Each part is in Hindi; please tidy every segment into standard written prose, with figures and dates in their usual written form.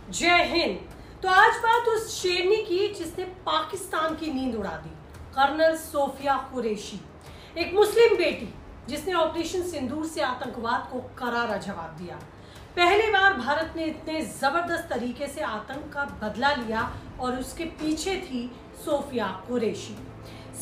जय हिंद। तो आज बात उस शेरनी की जिसने पाकिस्तान की नींद उड़ा दी। कर्नल सोफिया कुरैशी, एक मुस्लिम बेटी जिसने ऑपरेशन सिंदूर से आतंकवाद को करारा जवाब दिया। पहली बार भारत ने इतने जबरदस्त तरीके से आतंक का बदला लिया और उसके पीछे थी सोफिया कुरैशी।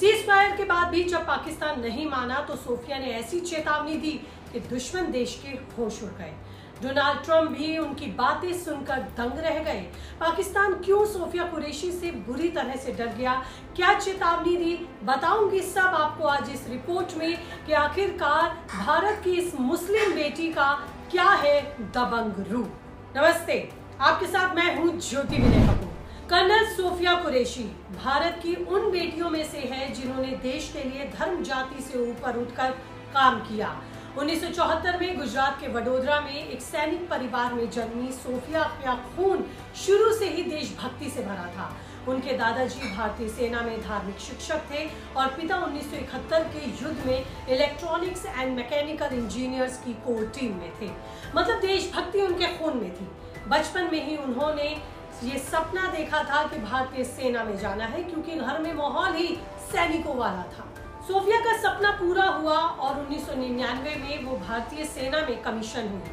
सीज फायर के बाद भी जब पाकिस्तान नहीं माना तो सोफिया ने ऐसी चेतावनी दी कि दुश्मन देश के होश उड़ गए। डोनाल्ड ट्रंप भी उनकी बातें सुनकर दंग रह गए। पाकिस्तान क्यों सोफिया कुरैशी से बुरी तरह से डर गया, क्या चेतावनी दी, बताऊंगी सब आपको आज इस रिपोर्ट में कि आखिरकार भारत की इस मुस्लिम बेटी का क्या है दबंग रूप। नमस्ते, आपके साथ मैं हूं ज्योति विनय कपूर। कर्नल सोफिया कुरैशी भारत की उन बेटियों में से है जिन्होंने देश के लिए धर्म जाति से ऊपर उठकर काम किया। 1974 में गुजरात के वडोदरा में एक सैनिक परिवार में जन्मी सोफिया का खून शुरू से ही देशभक्ति से भरा था। उनके दादाजी भारतीय सेना में धार्मिक शिक्षक थे और पिता 1971 के युद्ध में इलेक्ट्रॉनिक्स एंड मैकेनिकल इंजीनियर्स की कोर टीम में थे। मतलब देशभक्ति उनके खून में थी। बचपन में ही उन्होंने ये सपना देखा था कि भारतीय सेना में जाना है, क्योंकि घर में माहौल ही सैनिकों वाला था। सोफिया का सपना पूरा हुआ और 1999 में वो भारतीय सेना में कमीशन हुई,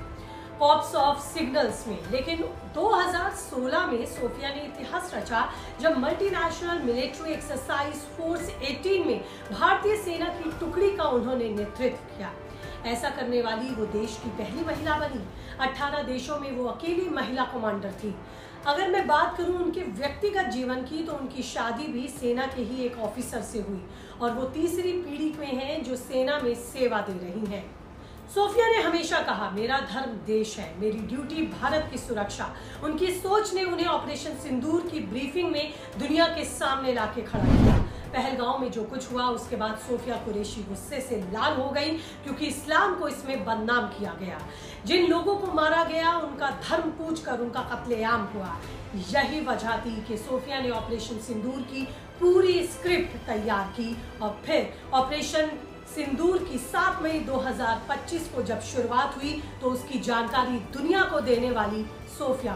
कॉर्प्स ऑफ सिग्नल्स में। लेकिन 2016 में सोफिया ने इतिहास रचा जब मल्टीनेशनल मिलिट्री एक्सरसाइज फोर्स 18 में भारतीय सेना की टुकड़ी का उन्होंने नेतृत्व किया। ऐसा करने वाली वो देश की पहली महिला बनी। 18 देशों में वो अकेली महिला कमांडर थी। अगर मैं बात करूं उनके व्यक्तिगत जीवन की तो उनकी शादी भी सेना के ही एक ऑफिसर से हुई और वो तीसरी पीढ़ी में हैं जो सेना में सेवा दे रही हैं। सोफिया ने हमेशा कहा, मेरा धर्म देश है, मेरी ड्यूटी भारत की सुरक्षा। उनकी सोच ने उन्हें ऑपरेशन सिंदूर की ब्रीफिंग में दुनिया के सामने लाके खड़ा किया। पहलगांव में जो कुछ हुआ उसके बाद सोफिया कुरैशी गुस्से से लाल हो गई, क्योंकि इस्लाम को इसमें बदनाम किया गया। जिन लोगों को मारा गया उनका धर्म पूछकर उनका कत्लेआम हुआ। यही वजह थी कि सोफिया ने ऑपरेशन सिंदूर की पूरी स्क्रिप्ट तैयार की और फिर ऑपरेशन सिंदूर की 7 मई 2025 को जब शुरुआत हुई तो उसकी जानकारी दुनिया को देने वाली सोफिया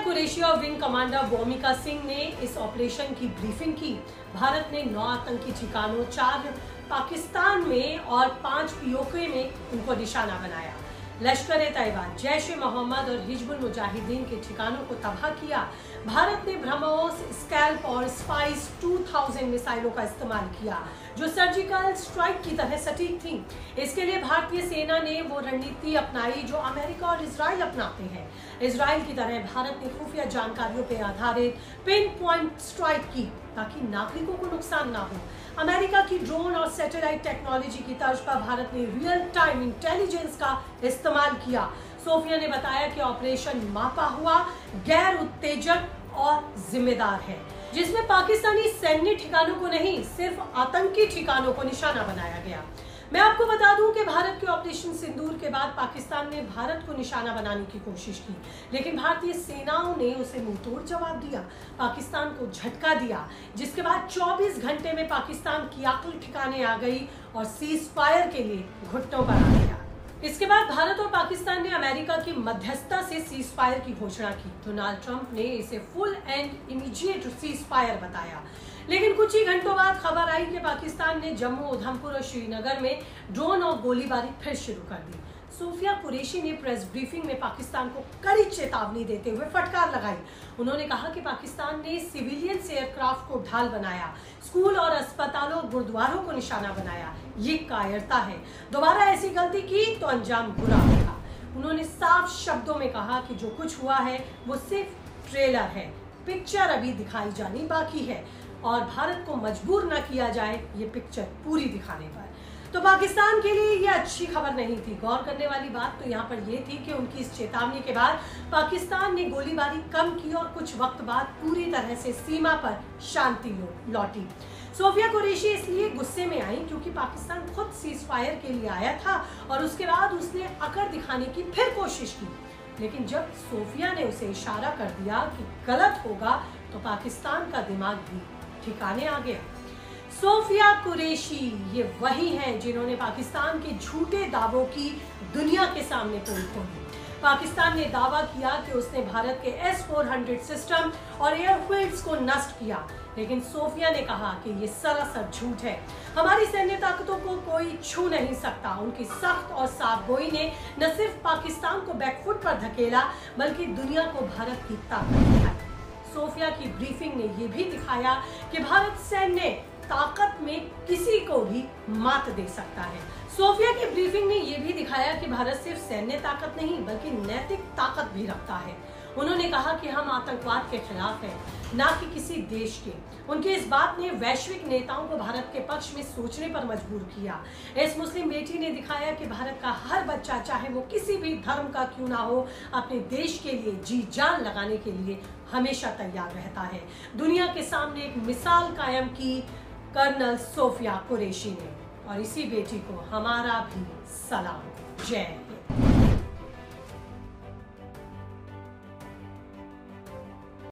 कुरैशी और विंग कमांडर भूमिका सिंह ने इस ऑपरेशन की ब्रीफिंग की। भारत ने 9 आतंकी ठिकानों, 4 पाकिस्तान में और 5 पीओके में उनको निशाना बनाया। लश्कर-ए-तैयबा, जैश-ए-मोहम्मद और हिजबुल मुजाहिदीन के ठिकानों को तबाह किया। भारत ने ब्रह्मोस, स्कैल्प और स्पाइस 2000 मिसाइलों का इस्तेमाल किया जो सर्जिकल स्ट्राइक की तरह सटीक थी। इसके लिए भारतीय सेना ने वो रणनीति अपनाई जो अमेरिका और इजराइल अपनाते हैं। इजराइल की तरह भारत ने खुफिया जानकारियों पर आधारित पिन पॉइंट स्ट्राइक की ताकि नागरिकों को नुकसान ना हो। अमेरिका की ड्रोन और सैटेलाइट टेक्नोलॉजी की तर्ज पर भारत ने रियल टाइम इंटेलिजेंस का इस्तेमाल किया। सोफिया ने बताया कि ऑपरेशन मापा हुआ, गैर उत्तेजक और जिम्मेदार है, जिसमें पाकिस्तानी सैन्य ठिकानों को नहीं, सिर्फ आतंकी ठिकानों को निशाना बनाया गया। मैं आपको बता दूं कि भारत के ऑपरेशन सिंदूर के बाद पाकिस्तान ने भारत को निशाना बनाने की कोशिश की, लेकिन भारतीय सेनाओं ने उसे मुंहतोड़ जवाब दिया, पाकिस्तान को झटका दिया, जिसके बाद 24 घंटे में पाकिस्तान की अक्ल ठिकाने आ गई और सीज फायर के लिए घुटनों पर आ गया। इसके बाद भारत और पाकिस्तान ने अमेरिका की मध्यस्थता से सीज फायर की घोषणा की। डोनाल्ड ट्रंप ने इसे full and immediate cease fire बताया, लेकिन कुछ ही घंटों बाद खबर आई कि पाकिस्तान ने जम्मू, उधमपुर और श्रीनगर में ड्रोन और गोलीबारी फिर शुरू कर दी। सोफिया कुरैशी ने प्रेस ब्रीफिंग में पाकिस्तान को कड़ी चेतावनी देते हुए फटकार लगाई। उन्होंने कहा कि पाकिस्तान ने सिविलियन एयरक्राफ्ट को ढाल बनाया, स्कूल और अस्पतालों और गुरुद्वारों को निशाना बनाया। ये कायरता है, दोबारा ऐसी गलती की तो अंजाम बुरा होगा। उन्होंने साफ शब्दों में कहा कि जो कुछ हुआ है वो सिर्फ ट्रेलर है, पिक्चर अभी दिखाई जानी बाकी है और भारत को मजबूर न किया जाए ये पिक्चर पूरी दिखाने पर। तो पाकिस्तान के लिए ये अच्छी खबर नहीं थी। गौर करने वाली बात तो यहाँ पर यह थी कि उनकी इस चेतावनी के बाद पाकिस्तान ने गोलीबारी कम की और कुछ वक्त बाद पूरी तरह से सीमा पर शांति लौटी। सोफिया कुरैशी इसलिए गुस्से में आई क्योंकि पाकिस्तान खुद सीज फायर के लिए आया था और उसके बाद उसने अकड़ दिखाने की फिर कोशिश की, लेकिन जब सोफिया ने उसे इशारा कर दिया कि गलत होगा तो पाकिस्तान का दिमाग भी ठिकाने आ गया। सोफिया कुरैशी ये वही हैं जिन्होंने पाकिस्तान के झूठे दावों की दुनिया के सामने पोल खोली। पाकिस्तान ने दावा किया कि उसने भारत के S-400 सिस्टम और एयरफील्ड्स को नष्ट किया, लेकिन सोफिया ने कहा कि ये सरासर झूठ है। हमारी सैन्य ताकतों को कोई छू नहीं सकता। उनकी सख्त और साफ गोई ने न सिर्फ पाकिस्तान को बैकफुट पर धकेला, बल्कि दुनिया को भारत की ताकत दिखाई। सोफिया की ब्रीफिंग ने यह भी दिखाया कि भारत सैन्य ताकत में किसी को भी मात दे सकता है। सोफिया की ब्रीफिंग ने यह भी दिखाया कि भारत सिर्फ सैन्य ताकत नहीं बल्कि नैतिक ताकत भी रखता है। उन्होंने कहा कि हम आतंकवाद के खिलाफ हैं, ना कि किसी देश के। उनकी इस बात ने वैश्विक नेताओं को भारत के पक्ष में सोचने पर मजबूर किया। इस मुस्लिम बेटी ने दिखाया कि भारत का हर बच्चा, चाहे वो किसी भी धर्म का क्यों ना हो, अपने देश के लिए जी जान लगाने के लिए हमेशा तैयार रहता है। दुनिया के सामने एक मिसाल कायम की कर्नल सोफिया कुरैशी ने, और इसी बेटी को हमारा भी सलाम। जय